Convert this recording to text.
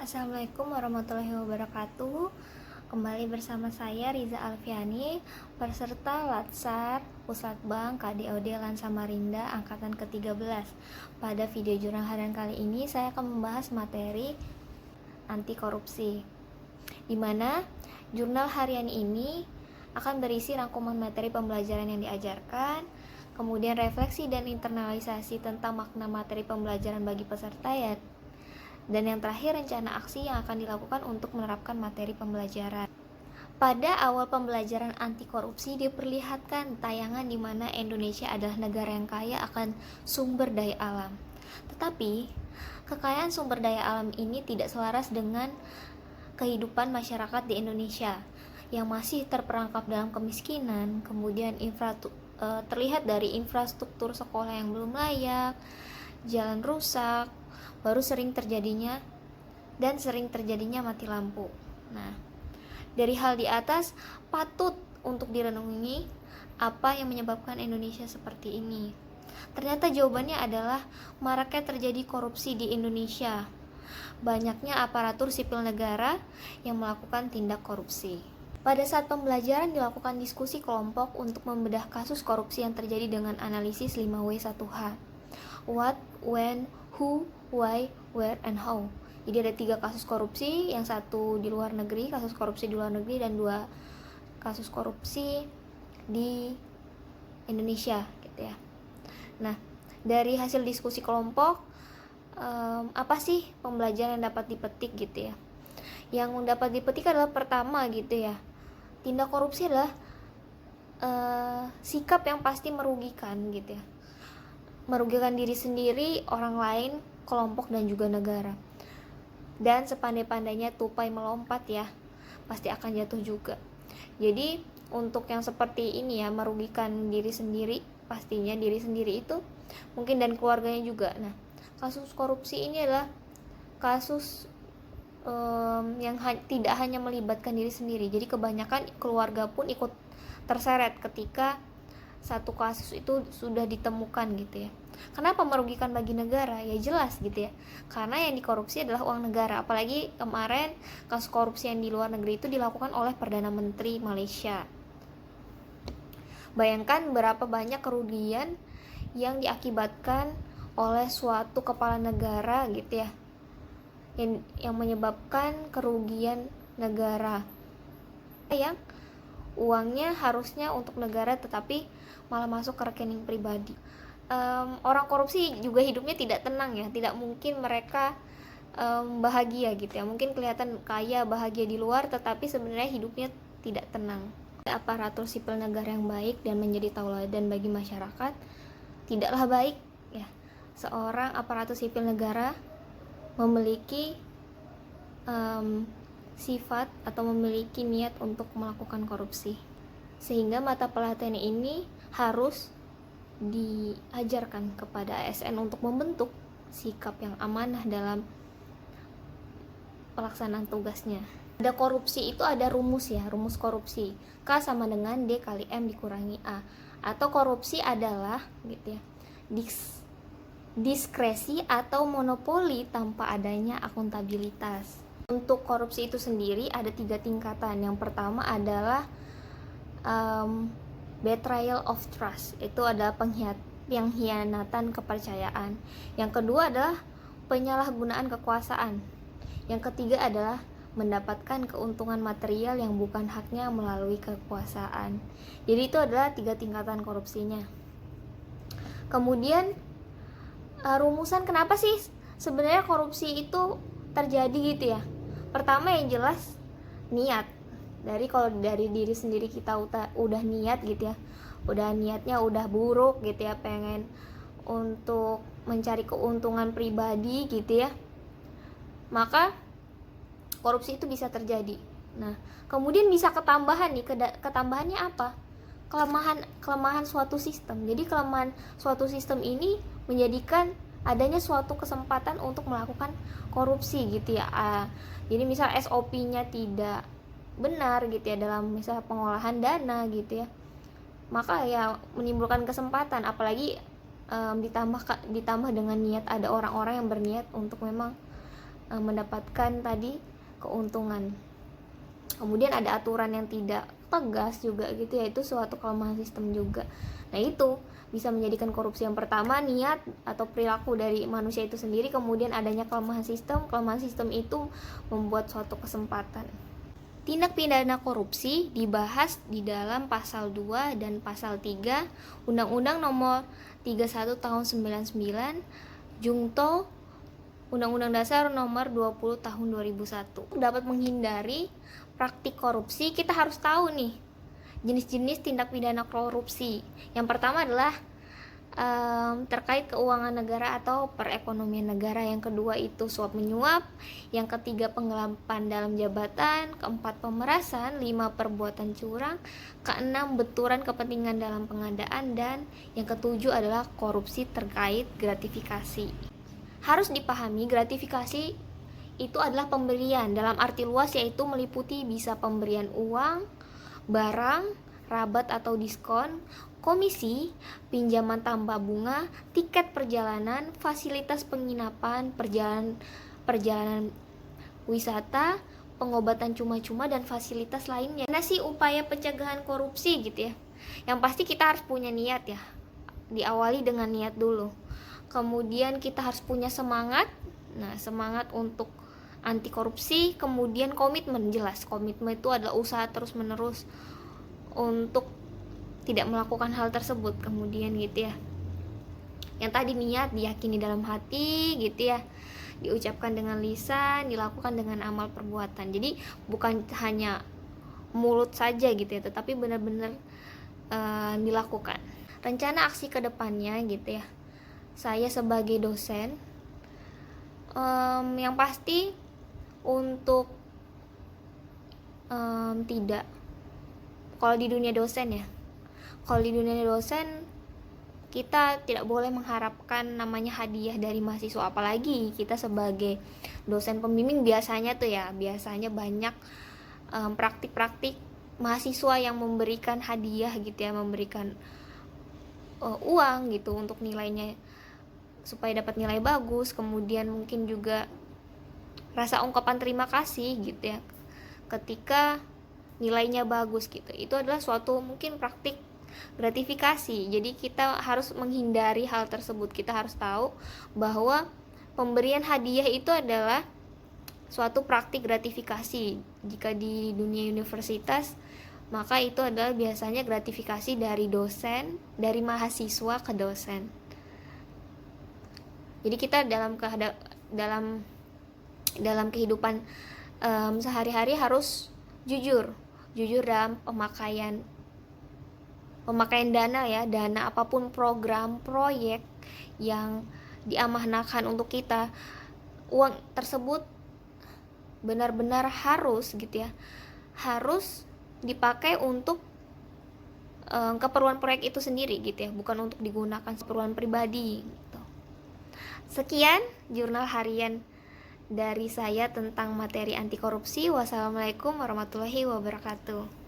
Assalamualaikum warahmatullahi wabarakatuh. Kembali bersama saya Riza Alfiani, peserta Latsar Puslatbang KDOD Lan Samarinda angkatan ke-13. Pada video jurnal harian kali ini saya akan membahas materi anti korupsi, di mana jurnal harian ini akan berisi rangkuman materi pembelajaran yang diajarkan, kemudian refleksi dan internalisasi tentang makna materi pembelajaran bagi peserta ya, dan yang terakhir rencana aksi yang akan dilakukan untuk menerapkan materi pembelajaran. Pada awal pembelajaran anti korupsi diperlihatkan tayangan di mana Indonesia adalah negara yang kaya akan sumber daya alam. Tetapi, kekayaan sumber daya alam ini tidak selaras dengan kehidupan masyarakat di Indonesia yang masih terperangkap dalam kemiskinan, kemudian terlihat dari infrastruktur sekolah yang belum layak, jalan rusak, sering terjadinya mati lampu. Nah, dari hal di atas patut untuk direnungi apa yang menyebabkan Indonesia seperti ini. Ternyata jawabannya adalah maraknya terjadi korupsi di Indonesia. Banyaknya aparatur sipil negara yang melakukan tindak korupsi. Pada saat pembelajaran dilakukan diskusi kelompok untuk membedah kasus korupsi yang terjadi dengan analisis 5W1H. What, when, who, why, where, and how. Jadi ada 3 kasus korupsi, yang satu di luar negeri, kasus korupsi di luar negeri, dan 2 kasus korupsi di Indonesia gitu ya. Nah, dari hasil diskusi kelompok, apa sih pembelajaran yang dapat dipetik gitu ya. Yang dapat dipetik adalah pertama gitu ya, tindak korupsi adalah sikap yang pasti merugikan gitu ya, merugikan diri sendiri, orang lain, kelompok, dan juga negara. Dan sepandai-pandainya tupai melompat ya, pasti akan jatuh juga. Jadi untuk yang seperti ini ya, merugikan diri sendiri, pastinya diri sendiri itu mungkin, dan keluarganya juga. Nah, kasus korupsi ini adalah kasus yang tidak hanya melibatkan diri sendiri. Jadi kebanyakan keluarga pun ikut terseret ketika satu kasus itu sudah ditemukan gitu ya. Kenapa merugikan bagi negara? Ya jelas gitu ya, karena yang dikorupsi adalah uang negara. Apalagi kemarin kasus korupsi yang di luar negeri itu dilakukan oleh Perdana Menteri Malaysia. Bayangkan berapa banyak kerugian yang diakibatkan oleh suatu kepala negara gitu ya, yang menyebabkan kerugian negara yang uangnya harusnya untuk negara tetapi malah masuk ke rekening pribadi. Orang korupsi juga hidupnya tidak tenang ya, tidak mungkin mereka bahagia gitu ya. Mungkin kelihatan kaya, bahagia di luar, tetapi sebenarnya hidupnya tidak tenang. Aparatur sipil negara yang baik dan menjadi tauladan bagi masyarakat, tidaklah baik ya seorang aparatur sipil negara memiliki sifat atau memiliki niat untuk melakukan korupsi. Sehingga mata pelatihan ini harus diajarkan kepada ASN untuk membentuk sikap yang amanah dalam pelaksanaan tugasnya. Ada korupsi itu ada rumus ya, rumus korupsi. K sama dengan D kali M dikurangi A. Atau korupsi adalah gitu ya, diskresi atau monopoli tanpa adanya akuntabilitas. Untuk korupsi itu sendiri ada 3 tingkatan. Yang pertama adalah betrayal of trust, itu adalah pengkhianatan kepercayaan. Yang kedua adalah penyalahgunaan kekuasaan. Yang ketiga adalah mendapatkan keuntungan material yang bukan haknya melalui kekuasaan. Jadi itu adalah 3 tingkatan korupsinya. Kemudian rumusan kenapa sih sebenarnya korupsi itu terjadi gitu ya. Pertama yang jelas niat. Kalau dari diri sendiri kita udah niat gitu ya, udah niatnya udah buruk gitu ya, pengen untuk mencari keuntungan pribadi gitu ya, maka korupsi itu bisa terjadi. Nah, kemudian bisa ketambahannya apa? Kelemahan suatu sistem. Jadi kelemahan suatu sistem ini menjadikan adanya suatu kesempatan untuk melakukan korupsi gitu ya. Jadi misal SOP-nya tidak benar gitu ya dalam misal pengolahan dana gitu ya, maka ya menimbulkan kesempatan. Apalagi ditambah dengan niat, ada orang-orang yang berniat untuk memang mendapatkan tadi keuntungan. Kemudian ada aturan yang tidak tegas juga gitu ya, itu suatu kelemahan sistem juga. Nah itu bisa menjadikan korupsi. Yang pertama, niat atau perilaku dari manusia itu sendiri, kemudian adanya kelemahan sistem itu membuat suatu kesempatan. Tindak pidana korupsi dibahas di dalam pasal 2 dan pasal 3 Undang-Undang Nomor 31 Tahun 99, Jungto Undang-Undang Dasar Nomor 20 Tahun 2001. Dapat menghindari praktik korupsi, kita harus tahu nih jenis-jenis tindak pidana korupsi. Yang pertama adalah terkait keuangan negara atau perekonomian negara. Yang kedua itu suap menyuap. Yang ketiga penggelapan dalam jabatan. Keempat pemerasan. 5 perbuatan curang. Keenam benturan kepentingan dalam pengadaan. Dan yang ketujuh adalah korupsi terkait gratifikasi. Harus dipahami, gratifikasi itu adalah pemberian dalam arti luas, yaitu meliputi bisa pemberian uang, barang, rabat atau diskon, komisi, pinjaman tanpa bunga, tiket perjalanan, fasilitas penginapan, perjalanan wisata, pengobatan cuma-cuma, dan fasilitas lainnya. Nah sih upaya pencegahan korupsi gitu ya. Yang pasti kita harus punya niat ya. Diawali dengan niat dulu. Kemudian kita harus punya semangat. Nah, semangat untuk anti korupsi, kemudian komitmen. Jelas, komitmen itu adalah usaha terus-menerus untuk tidak melakukan hal tersebut. Kemudian gitu ya. Yang tadi niat diyakini dalam hati gitu ya. Diucapkan dengan lisan, dilakukan dengan amal perbuatan. Jadi bukan hanya mulut saja gitu ya, tetapi benar-benar dilakukan. Rencana aksi ke depannya gitu ya. Saya sebagai dosen, yang pasti untuk tidak, kalau di dunia dosen ya, kita tidak boleh mengharapkan namanya hadiah dari mahasiswa. Apalagi kita sebagai dosen pembimbing biasanya banyak praktik-praktik mahasiswa yang memberikan hadiah gitu ya, memberikan uang gitu untuk nilainya, supaya dapat nilai bagus. Kemudian mungkin juga rasa ungkapan terima kasih gitu ya ketika nilainya bagus gitu. Itu adalah suatu mungkin praktik gratifikasi. Jadi kita harus menghindari hal tersebut. Kita harus tahu bahwa pemberian hadiah itu adalah suatu praktik gratifikasi. Jika di dunia universitas, maka itu adalah biasanya gratifikasi dari dosen, dari mahasiswa ke dosen. Jadi kita dalam kehidupan sehari-hari harus jujur dalam pemakaian dana ya, dana apapun, program, proyek yang diamanahkan untuk kita. Uang tersebut benar-benar harus gitu ya, harus dipakai untuk keperluan proyek itu sendiri gitu ya, bukan untuk digunakan keperluan pribadi gitu. Sekian jurnal harian dari saya tentang materi anti korupsi. Wassalamualaikum warahmatullahi wabarakatuh.